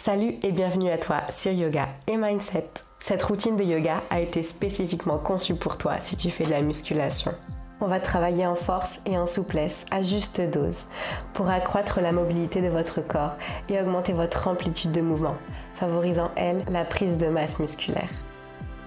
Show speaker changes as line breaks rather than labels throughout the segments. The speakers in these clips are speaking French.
Salut et bienvenue à toi sur Yoga et Mindset. Cette routine de yoga a été spécifiquement conçue pour toi si tu fais de la musculation. On va travailler en force et en souplesse à juste dose pour accroître la mobilité de votre corps et augmenter votre amplitude de mouvement, favorisant la prise de masse musculaire.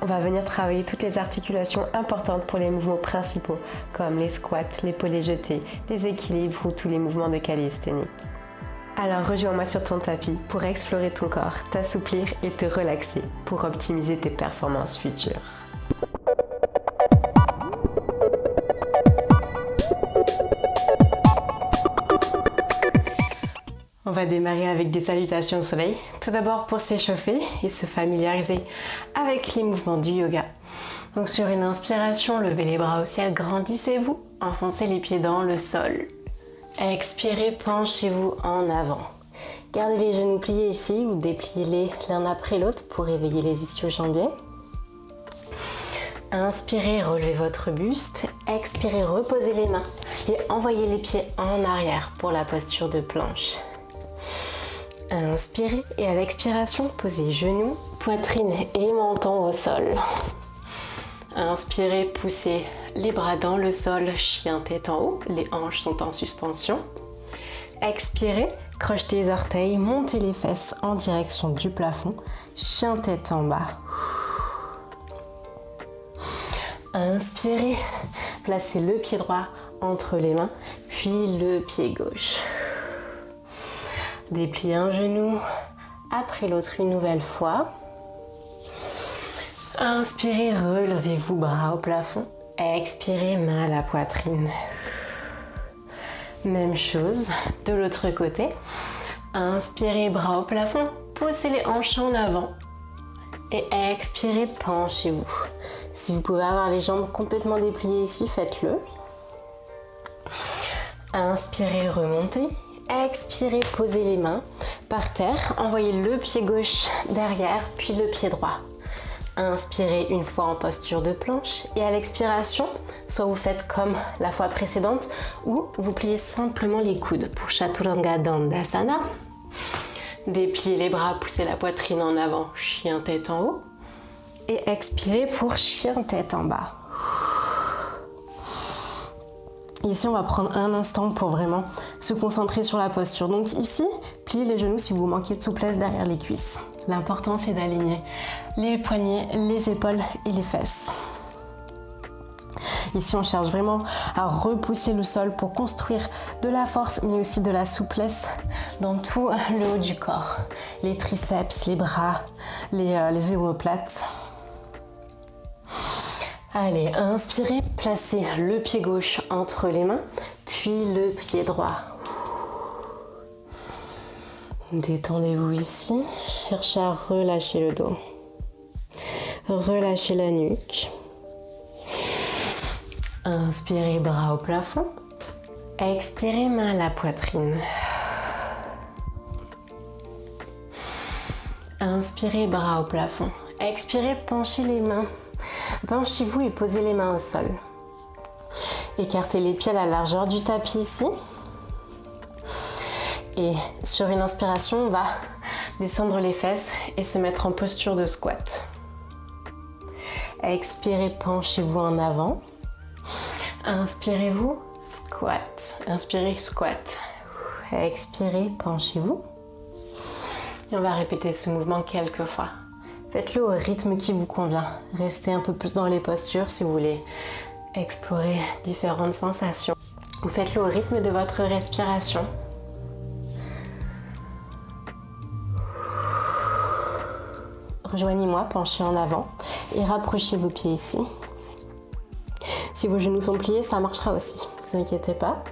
On va venir travailler toutes les articulations importantes pour les mouvements principaux comme les squats, les poids jetés, les équilibres ou tous les mouvements de calisthénie. Alors rejoins-moi sur ton tapis pour explorer ton corps, t'assouplir et te relaxer pour optimiser tes performances futures. On va démarrer avec des salutations au soleil. Tout d'abord pour s'échauffer et se familiariser avec les mouvements du yoga. Donc sur une inspiration, levez les bras au ciel, grandissez-vous, enfoncez les pieds dans le sol. Expirez, penchez-vous en avant. Gardez les genoux pliés ici ou dépliez-les l'un après l'autre pour réveiller les ischio-jambiers. Inspirez, relevez votre buste. Expirez, reposez les mains et envoyez les pieds en arrière pour la posture de planche. Inspirez et à l'expiration, posez genoux, poitrine et menton au sol. Inspirez, poussez les bras dans le sol, chien tête en haut, les hanches sont en suspension. Expirez, crochetez les orteils, montez les fesses en direction du plafond, chien tête en bas. Inspirez, placez le pied droit entre les mains, puis le pied gauche. Dépliez un genou après l'autre une nouvelle fois. Inspirez, relevez-vous, bras au plafond. Expirez, main à la poitrine. Même chose de l'autre côté. Inspirez, bras au plafond. Poussez les hanches en avant. Et expirez, penchez-vous. Si vous pouvez avoir les jambes complètement dépliées ici, faites-le. Inspirez, remontez. Expirez, posez les mains par terre. Envoyez le pied gauche derrière, puis le pied droit. Inspirez une fois en posture de planche et à l'expiration, soit vous faites comme la fois précédente ou vous pliez simplement les coudes pour Chaturanga Dandasana. Dépliez les bras, poussez la poitrine en avant, chien tête en haut. Et expirez pour chien tête en bas. Ici, on va prendre un instant pour vraiment se concentrer sur la posture. Donc ici, pliez les genoux si vous manquez de souplesse derrière les cuisses. L'important, c'est d'aligner les poignets, les épaules et les fesses. Ici, on cherche vraiment à repousser le sol pour construire de la force, mais aussi de la souplesse dans tout le haut du corps. Les triceps, les bras, les omoplates. Allez, inspirez, placez le pied gauche entre les mains, puis le pied droit. Détendez-vous ici, cherchez à relâcher le dos. Relâchez la nuque. Inspirez, bras au plafond. Expirez, main à la poitrine. Inspirez, bras au plafond. Expirez, penchez les mains. Penchez-vous et posez les mains au sol. Écartez les pieds à la largeur du tapis ici. Et sur une inspiration, on va descendre les fesses et se mettre en posture de squat. Expirez, penchez-vous en avant. Inspirez-vous, squat. Inspirez, squat. Expirez, penchez-vous. Et on va répéter ce mouvement quelques fois. Faites-le au rythme qui vous convient. Restez un peu plus dans les postures si vous voulez explorer différentes sensations. Vous faites-le au rythme de votre respiration. Rejoignez-moi, penchez en avant et rapprochez vos pieds ici. Si vos genoux sont pliés, ça marchera aussi, ne vous inquiétez pas.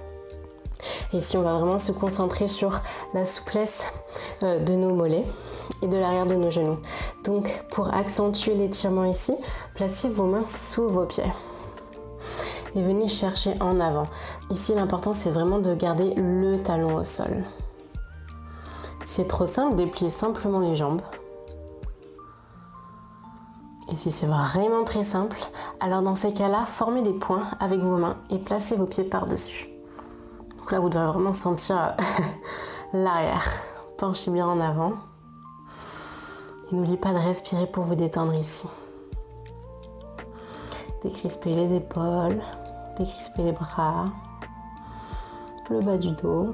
Et ici, on va vraiment se concentrer sur la souplesse de nos mollets et de l'arrière de nos genoux. Donc, pour accentuer l'étirement ici, placez vos mains sous vos pieds. Et venez chercher en avant. Ici, l'important, c'est vraiment de garder le talon au sol. Si c'est trop simple, dépliez simplement les jambes. Et si c'est vraiment très simple, alors dans ces cas-là, formez des points avec vos mains et placez vos pieds par-dessus. Donc là, vous devez vraiment sentir l'arrière. Penchez bien en avant. Et n'oubliez pas de respirer pour vous détendre ici. Décrispez les épaules, décrispez les bras, le bas du dos.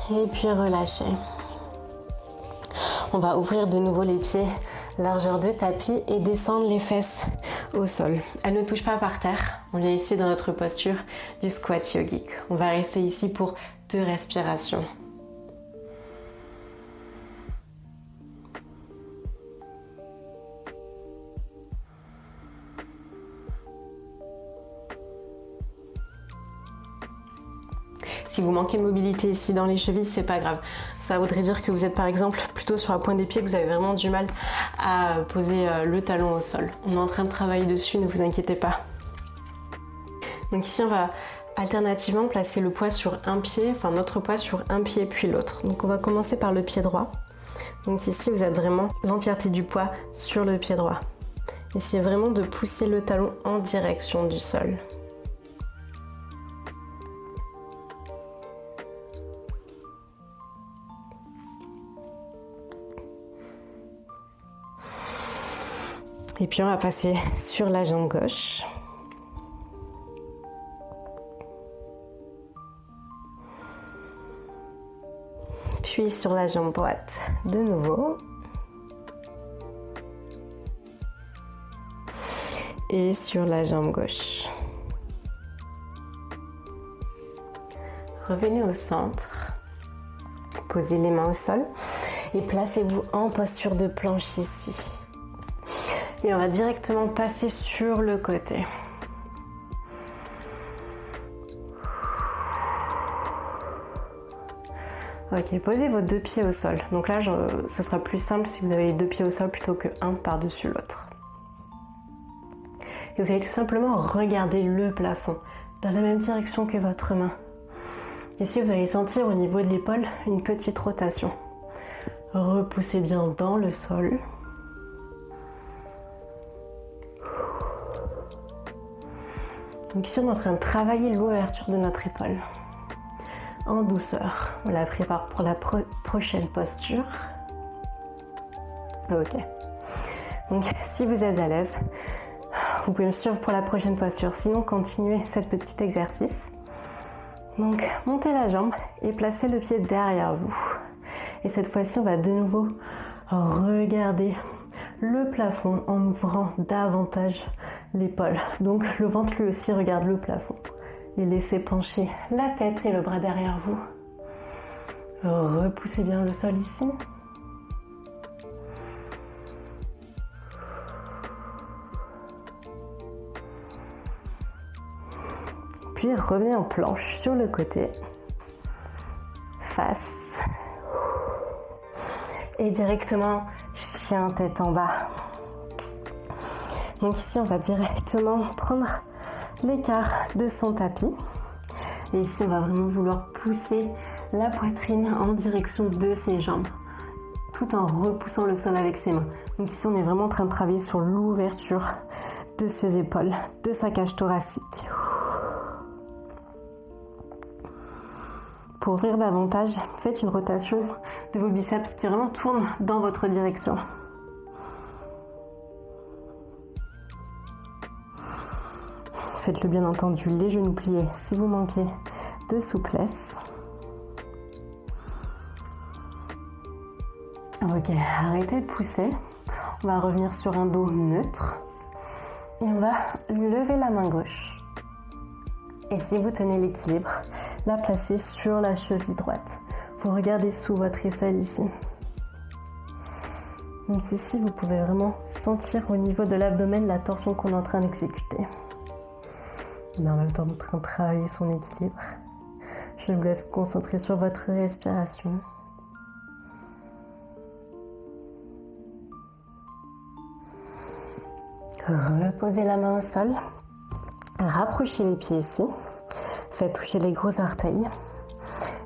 Et puis relâchez. On va ouvrir de nouveau les pieds, largeur de tapis, et descendre les fesses au sol. Elles ne touchent pas par terre. On vient ici dans notre posture du squat yogique. On va rester ici pour 2 respirations. Si vous manquez de mobilité ici dans les chevilles, c'est pas grave. Ça voudrait dire que vous êtes par exemple plutôt sur la pointe des pieds, que vous avez vraiment du mal à poser le talon au sol. On est en train de travailler dessus, ne vous inquiétez pas. Donc ici, on va alternativement placer le poids sur un pied, enfin notre poids sur un pied puis l'autre. Donc on va commencer par le pied droit. Donc ici, vous êtes vraiment l'entièreté du poids sur le pied droit. Essayez vraiment de pousser le talon en direction du sol. Et puis on va passer sur la jambe gauche. Puis sur la jambe droite de nouveau. Et sur la jambe gauche. Revenez au centre. Posez les mains au sol et placez-vous en posture de planche ici. Et on va directement passer sur le côté. Ok, posez vos 2 pieds au sol. Donc là, ce sera plus simple si vous avez les 2 pieds au sol plutôt que un par-dessus l'autre. Et vous allez tout simplement regarder le plafond dans la même direction que votre main. Ici, vous allez sentir au niveau de l'épaule une petite rotation. Repoussez bien dans le sol. Donc ici, on est en train de travailler l'ouverture de notre épaule. En douceur. On la prépare pour la prochaine posture. Ok. Donc, si vous êtes à l'aise, vous pouvez me suivre pour la prochaine posture. Sinon, continuez ce petit exercice. Donc, montez la jambe et placez le pied derrière vous. Et cette fois-ci, on va de nouveau regarder le plafond en ouvrant davantage l'épaule. Donc le ventre lui aussi regarde le plafond. Et laissez pencher la tête et le bras derrière vous. Repoussez bien le sol ici. Puis revenez en planche sur le côté. Face. Et directement chien tête en bas. Donc ici, on va directement prendre l'écart de son tapis. Et ici, on va vraiment vouloir pousser la poitrine en direction de ses jambes, tout en repoussant le sol avec ses mains. Donc ici, on est vraiment en train de travailler sur l'ouverture de ses épaules, de sa cage thoracique. Pour ouvrir davantage, faites une rotation de vos biceps qui vraiment tourne dans votre direction. Faites-le bien entendu, les genoux pliés si vous manquez de souplesse. Ok, arrêtez de pousser. On va revenir sur un dos neutre. Et on va lever la main gauche. Et si vous tenez l'équilibre, la placez sur la cheville droite. Vous regardez sous votre aisselle ici. Donc ici, vous pouvez vraiment sentir au niveau de l'abdomen la torsion qu'on est en train d'exécuter. On est en même temps en train de travailler son équilibre. Je vous laisse vous concentrer sur votre respiration. Reposez la main au sol. Rapprochez les pieds ici. Faites toucher les gros orteils.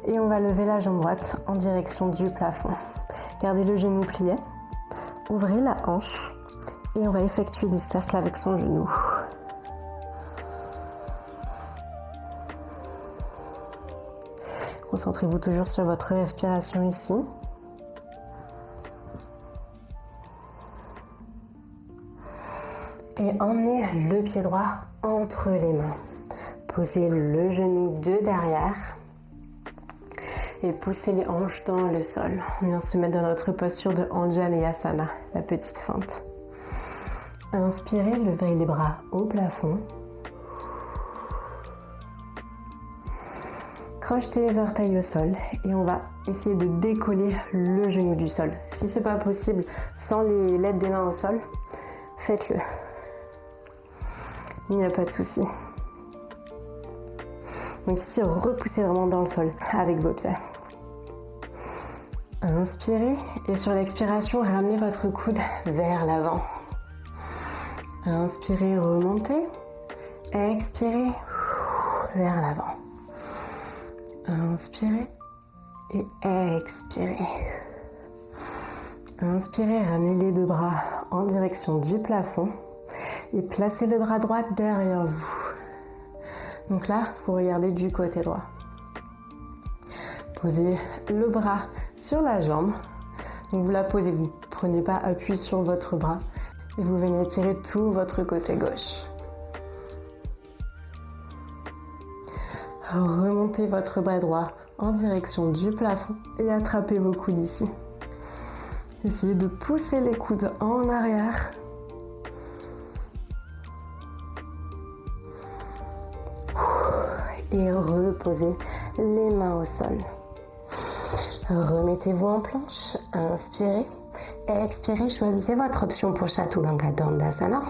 Et on va lever la jambe droite en direction du plafond. Gardez le genou plié. Ouvrez la hanche. Et on va effectuer des cercles avec son genou. Concentrez-vous toujours sur votre respiration ici. Et emmenez le pied droit entre les mains. Posez le genou de derrière. Et poussez les hanches dans le sol. On vient se mettre dans notre posture de Anjaneyasana, la petite fente. Inspirez, levez les bras au plafond. Crochetez les orteils au sol et on va essayer de décoller le genou du sol. Si c'est pas possible sans l'aide des mains au sol, faites-le. Il n'y a pas de souci. Donc ici, repoussez vraiment dans le sol avec vos pieds. Inspirez et sur l'expiration, ramenez votre coude vers l'avant. Inspirez, remontez. Expirez vers l'avant. Inspirez et expirez. Inspirez, ramenez les deux bras en direction du plafond et placez le bras droit derrière vous. Donc là, vous regardez du côté droit. Posez le bras sur la jambe. Donc vous la posez, vous ne prenez pas appui sur votre bras et vous venez tirer tout votre côté gauche. Remontez votre bras droit en direction du plafond et attrapez vos coudes ici. Essayez de pousser les coudes en arrière. Et reposez les mains au sol. Remettez-vous en planche, inspirez, expirez, choisissez votre option pour Chaturanga Dandasana.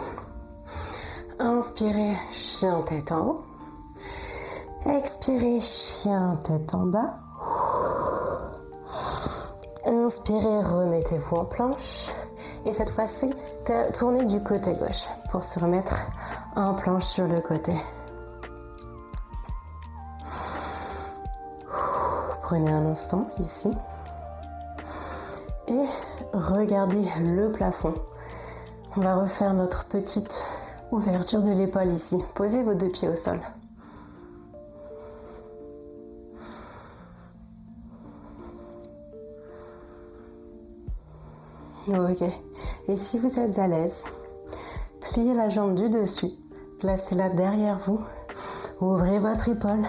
Inspirez, chien tête en haut. Expirez, chien tête en bas. Inspirez, remettez-vous en planche. Et cette fois-ci, tournez du côté gauche pour se remettre en planche sur le côté. Prenez un instant ici et regardez le plafond. On va refaire notre petite ouverture de l'épaule ici. Posez vos deux pieds au sol. Ok. Et si vous êtes à l'aise, pliez la jambe du dessus, placez-la derrière vous, ouvrez votre épaule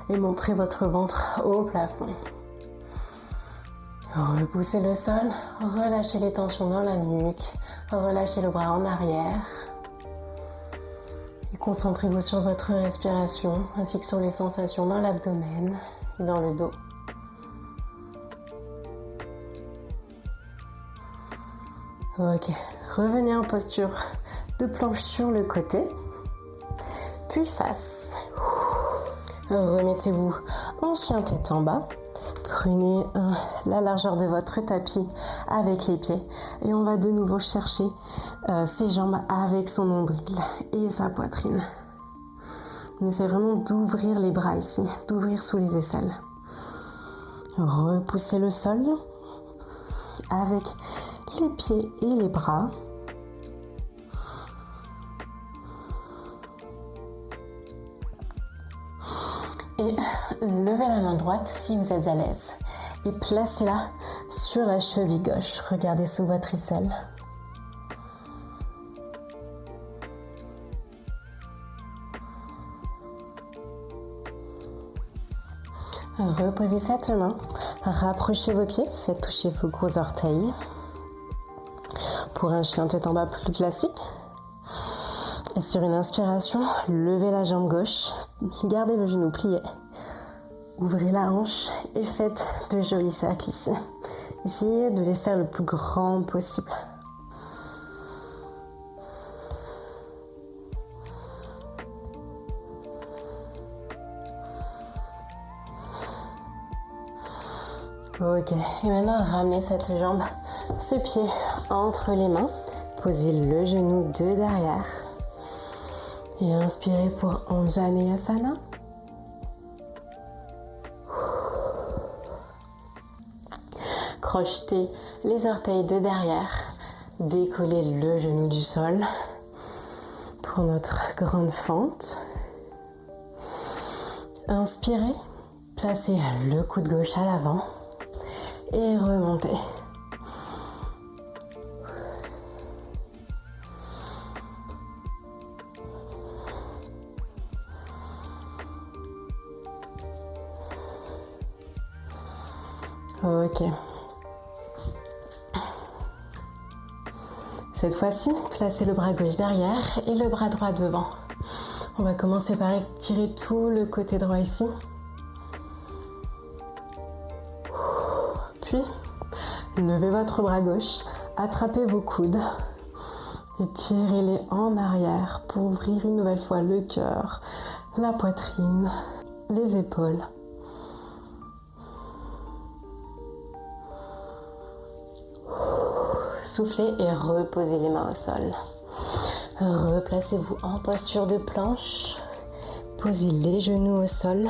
et montrez votre ventre au plafond. Repoussez le sol, relâchez les tensions dans la nuque, relâchez le bras en arrière. Et concentrez-vous sur votre respiration ainsi que sur les sensations dans l'abdomen et dans le dos. Ok, revenez en posture de planche sur le côté, puis face. Remettez-vous en chien tête en bas. Prenez la largeur de votre tapis avec les pieds et on va de nouveau chercher ses jambes avec son nombril et sa poitrine. On essaie vraiment d'ouvrir les bras ici, d'ouvrir sous les aisselles. Repoussez le sol avec les pieds et les bras. Et levez la main droite si vous êtes à l'aise. Et placez-la sur la cheville gauche. Regardez sous votre aisselle. Reposez cette main. Rapprochez vos pieds. Faites toucher vos gros orteils. Pour un chien tête en bas plus classique. Et sur une inspiration, levez la jambe gauche, gardez le genou plié, ouvrez la hanche et faites de jolis cercles ici. Essayez de les faire le plus grand possible. Ok, et maintenant ramenez cette jambe, ce pied entre les mains, posez le genou de derrière. Et inspirez pour Anjaneyasana. Crochetez les orteils de derrière. Décollez le genou du sol pour notre grande fente. Inspirez. Placez le coude gauche à l'avant et remontez. Ok. Cette fois-ci, placez le bras gauche derrière et le bras droit devant. On va commencer par étirer tout le côté droit ici. Puis, levez votre bras gauche, attrapez vos coudes et tirez-les en arrière pour ouvrir une nouvelle fois le cœur, la poitrine, les épaules. Soufflez et reposez les mains au sol. Replacez-vous en posture de planche. Posez les genoux au sol.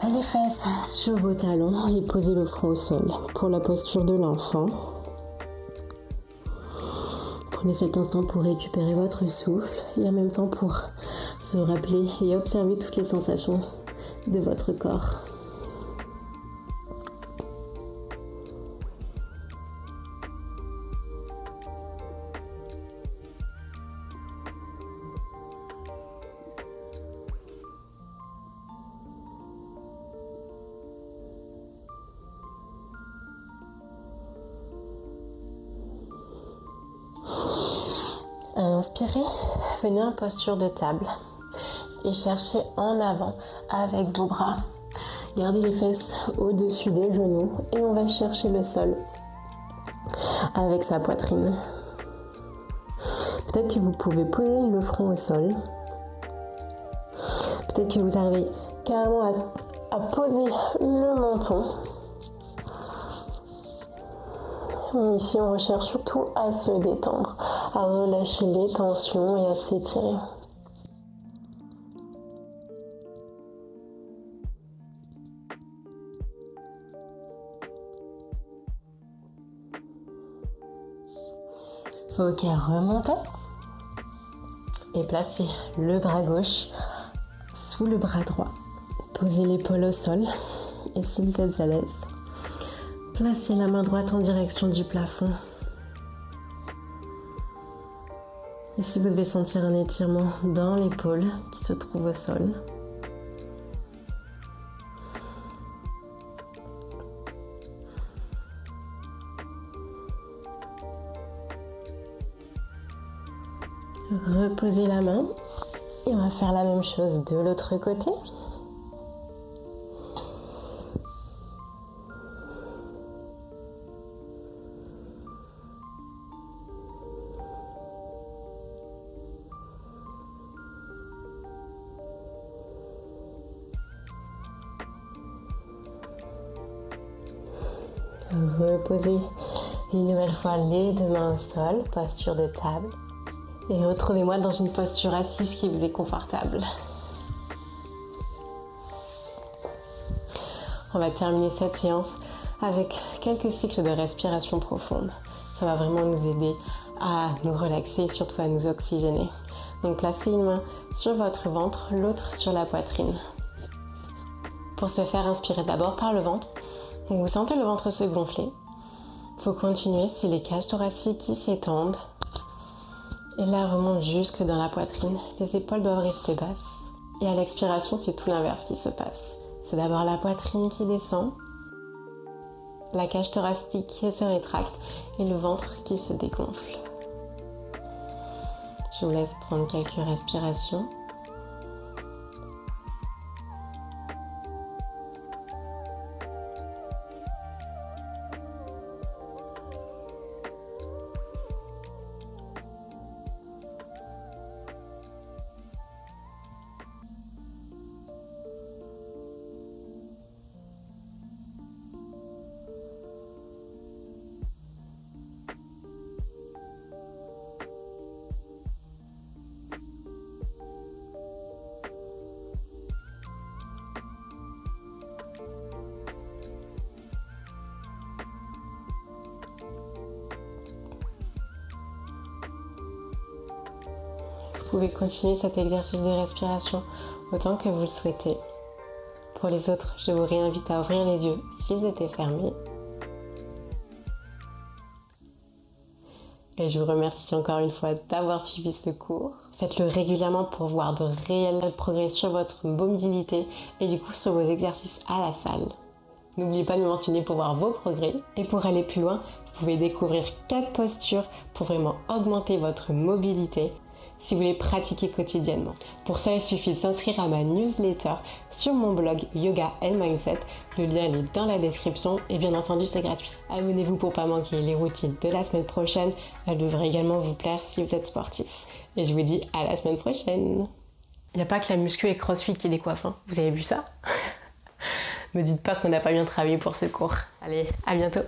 Les fesses sur vos talons et posez le front au sol pour la posture de l'enfant. Prenez cet instant pour récupérer votre souffle et en même temps pour se rappeler et observer toutes les sensations de votre corps. Inspirez, venez en posture de table et cherchez en avant avec vos bras. Gardez les fesses au-dessus des genoux et on va chercher le sol avec sa poitrine. Peut-être que vous pouvez poser le front au sol. Peut-être que vous arrivez carrément à poser le menton. Ici, on recherche surtout à se détendre, à relâcher les tensions et à s'étirer. Ok, remontez et placez le bras gauche sous le bras droit. Posez l'épaule au sol et si vous êtes à l'aise, placez la main droite en direction du plafond. Et si vous devez sentir un étirement dans l'épaule qui se trouve au sol. Reposez la main et on va faire la même chose de l'autre côté. Reposez une nouvelle fois les deux mains au sol, posture de table. Et retrouvez-moi dans une posture assise qui vous est confortable. On va terminer cette séance avec quelques cycles de respiration profonde. Ça va vraiment nous aider à nous relaxer et surtout à nous oxygéner. Donc placez une main sur votre ventre, l'autre sur la poitrine. Pour ce faire, inspirez d'abord par le ventre. Donc vous sentez le ventre se gonfler. Vous continuez, c'est les cages thoraciques qui s'étendent. Et là, remonte jusque dans la poitrine. Les épaules doivent rester basses. Et à l'expiration, c'est tout l'inverse qui se passe. C'est d'abord la poitrine qui descend, la cage thoracique qui se rétracte et le ventre qui se dégonfle. Je vous laisse prendre quelques respirations. Vous pouvez continuer cet exercice de respiration autant que vous le souhaitez. Pour les autres, je vous réinvite à ouvrir les yeux s'ils étaient fermés. Et je vous remercie encore une fois d'avoir suivi ce cours. Faites-le régulièrement pour voir de réels progrès sur votre mobilité et du coup sur vos exercices à la salle. N'oubliez pas de me mentionner pour voir vos progrès. Et pour aller plus loin, vous pouvez découvrir 4 postures pour vraiment augmenter votre mobilité si vous les pratiquez quotidiennement. Pour ça, il suffit de s'inscrire à ma newsletter sur mon blog Yoga & Mindset. Le lien est dans la description et bien entendu, c'est gratuit. Abonnez-vous pour ne pas manquer les routines de la semaine prochaine. Elles devraient également vous plaire si vous êtes sportif. Et je vous dis à la semaine prochaine. Il n'y a pas que la muscu et CrossFit qui décoiffent, hein. Vous avez vu ça? Me dites pas qu'on n'a pas bien travaillé pour ce cours. Allez, à bientôt.